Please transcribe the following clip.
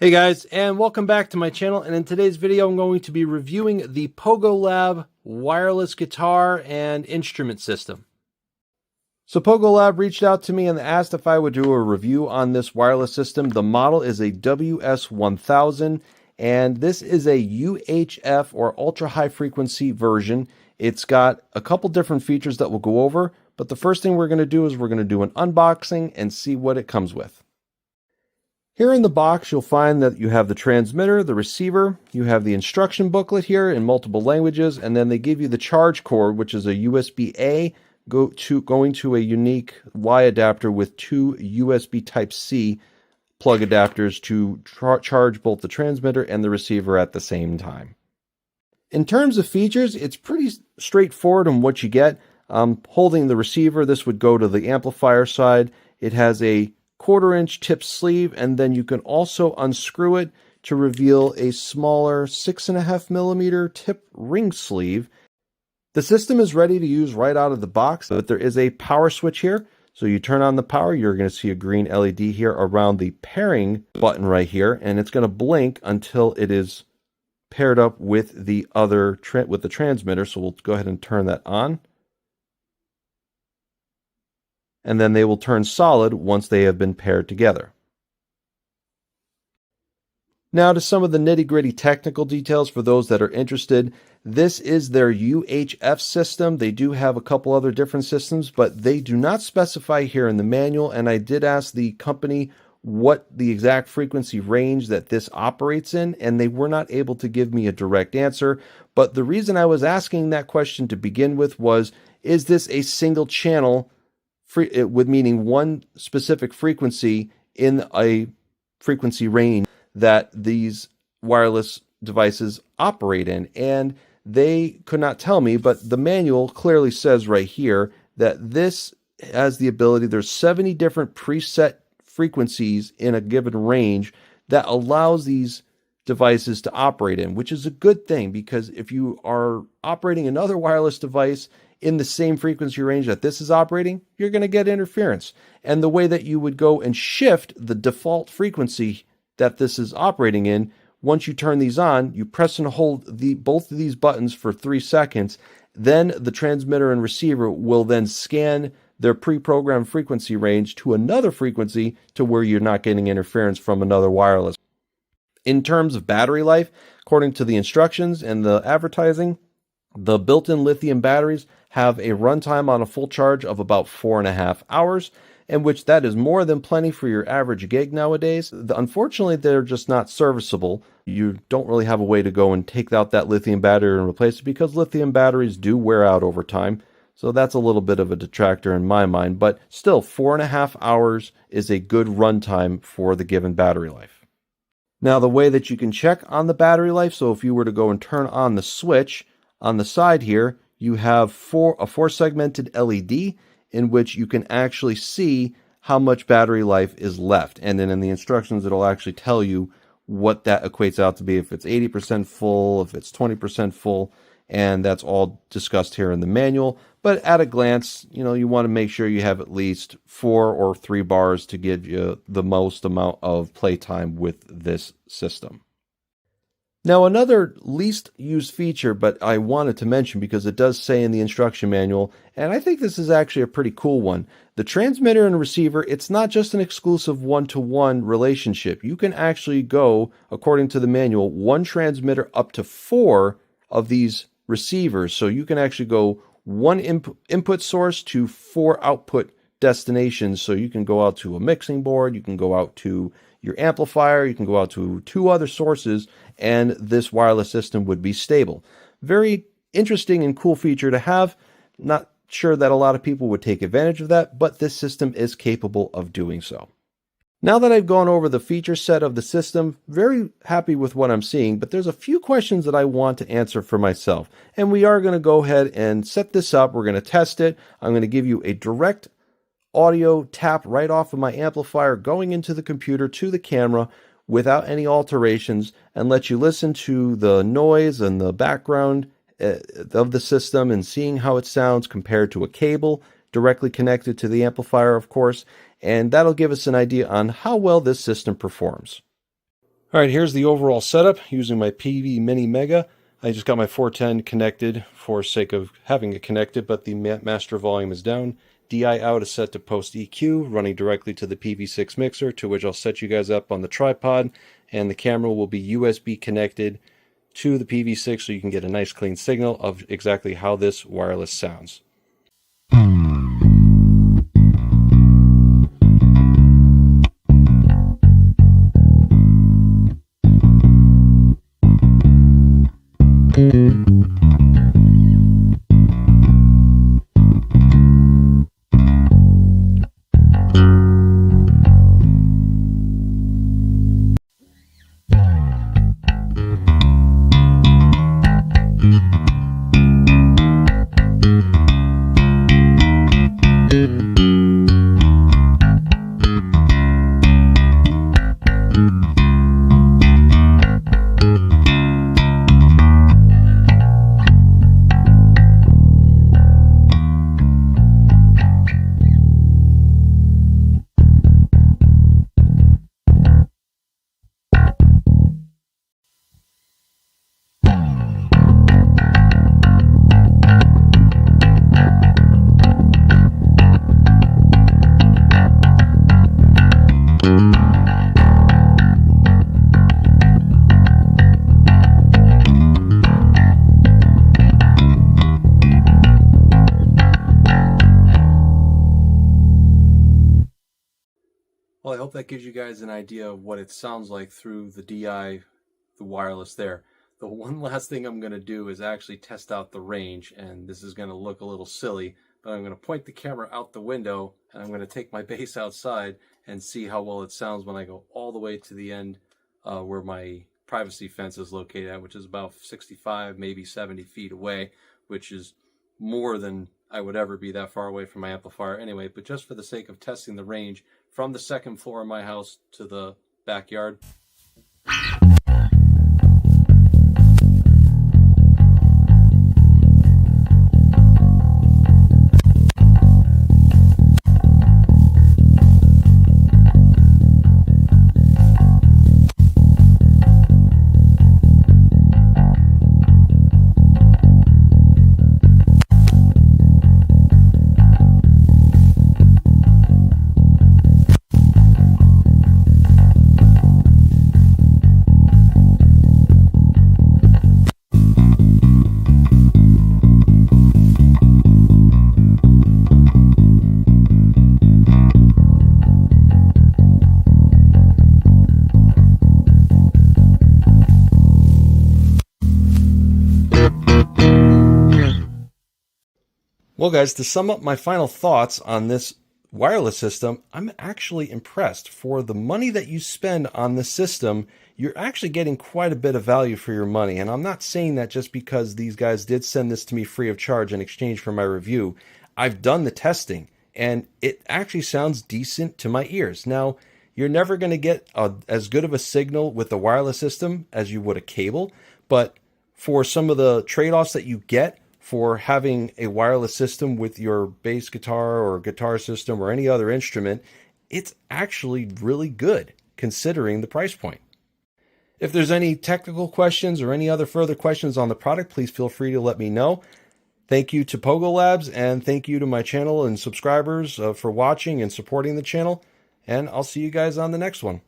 Hey guys, and welcome back to my channel. And in today's video, I'm going to be reviewing the POGOLAB wireless guitar and instrument system. So POGOLAB reached out to me and asked if I would do a review on this wireless system. The model is a WS-1000, and this is a UHF or ultra high frequency version. It's got a couple different features that we'll go over, but the first thing we're going to do is we're going to do an unboxing and see what it comes with. Here in the box, you'll find that you have the transmitter, the receiver, you have the instruction booklet here in multiple languages, and then they give you the charge cord, which is a USB-A going to a unique Y adapter with two USB Type-C plug adapters to charge both the transmitter and the receiver at the same time. In terms of features, it's pretty straightforward on what you get. Holding the receiver, this would go to the amplifier side. It has a 1/4-inch tip sleeve, and then you can also unscrew it to reveal a smaller 6.5mm tip ring sleeve. The system is ready to use right out of the box, but there is a power switch here. So you turn on the power, you're going to see a green LED here around the pairing button right here, and it's going to blink until it is paired up with the other with the transmitter. So we'll go ahead and turn that on. And then they will turn solid once they have been paired together. Now to some of the nitty-gritty technical details for those that are interested. This is their UHF system. They do have a couple other different systems, but they do not specify here in the manual, and I did ask the company what the exact frequency range that this operates in, and they were not able to give me a direct answer. But the reason I was asking that question to begin with was, is this a single channel with meaning one specific frequency in a frequency range that these wireless devices operate in? And they could not tell me, but the manual clearly says right here that this has the ability, there's 70 different preset frequencies in a given range that allows these devices to operate in, which is a good thing, because if you are operating another wireless device in the same frequency range that this is operating, you're going to get interference. And the way that you would go and shift the default frequency that this is operating in, once you turn these on, you press and hold both of these buttons for 3 seconds, then the transmitter and receiver will then scan their pre-programmed frequency range to another frequency to where you're not getting interference from another wireless. In terms of battery life, according to the instructions and the advertising, the built-in lithium batteries have a runtime on a full charge of about 4.5 hours, in which that is more than plenty for your average gig nowadays. Unfortunately, they're just not serviceable. You don't really have a way to go and take out that lithium battery and replace it, because lithium batteries do wear out over time. So that's a little bit of a detractor in my mind, but still 4.5 hours is a good runtime for the given battery life. Now, the way that you can check on the battery life, so if you were to go and turn on the switch on the side here, you have a 4-segmented LED in which you can actually see how much battery life is left. And then in the instructions, it'll actually tell you what that equates out to be, if it's 80% full, if it's 20% full, and that's all discussed here in the manual. But at a glance, you want to make sure you have at least 4 or 3 bars to give you the most amount of playtime with this system. Now, another least used feature, but I wanted to mention because it does say in the instruction manual, and I think this is actually a pretty cool one. The transmitter and receiver, it's not just an exclusive one-to-one relationship. You can actually go, according to the manual, 1 transmitter up to 4 of these receivers. So you can actually go 1 input source to 4 output destinations. So you can go out to a mixing board, you can go out to your amplifier, you can go out to 2 other sources, and this wireless system would be stable. Very interesting and cool feature to have. Not sure that a lot of people would take advantage of that, but this system is capable of doing so. Now that I've gone over the feature set of the system, very happy with what I'm seeing, but there's a few questions that I want to answer for myself. And we are going to go ahead and set this up. We're going to test it. I'm going to give you a direct audio tap right off of my amplifier going into the computer to the camera without any alterations, and let you listen to the noise and the background of the system and seeing how it sounds compared to a cable directly connected to the amplifier, of course, and that'll give us an idea on how well this system performs. All right, here's the overall setup using my PV Mini Mega. I just got my 410 connected for sake of having it connected, but the master volume is down. DI out is set to post EQ, running directly to the PV6 mixer, to which I'll set you guys up on the tripod, and the camera will be USB connected to the PV6 so you can get a nice clean signal of exactly how this wireless sounds. Well, I hope that gives you guys an idea of what it sounds like through the DI, the wireless there. The one last thing I'm going to do is actually test out the range, and this is going to look a little silly, but I'm going to point the camera out the window, and I'm going to take my bass outside and see how well it sounds when I go all the way to the end where my privacy fence is located at, which is about 65, maybe 70 feet away, which is more than I would ever be that far away from my amplifier anyway. But just for the sake of testing the range from the second floor of my house to the backyard. Well, guys, to sum up my final thoughts on this wireless system, I'm actually impressed. For the money that you spend on the system, you're actually getting quite a bit of value for your money. And I'm not saying that just because these guys did send this to me free of charge in exchange for my review. I've done the testing, and it actually sounds decent to my ears. Now, you're never going to get as good of a signal with the wireless system as you would a cable, but for some of the trade-offs that you get for having a wireless system with your bass guitar or guitar system or any other instrument, it's actually really good considering the price point. If there's any technical questions or any other further questions on the product, please feel free to let me know. Thank you to POGOLABs, and thank you to my channel and subscribers for watching and supporting the channel. And I'll see you guys on the next one.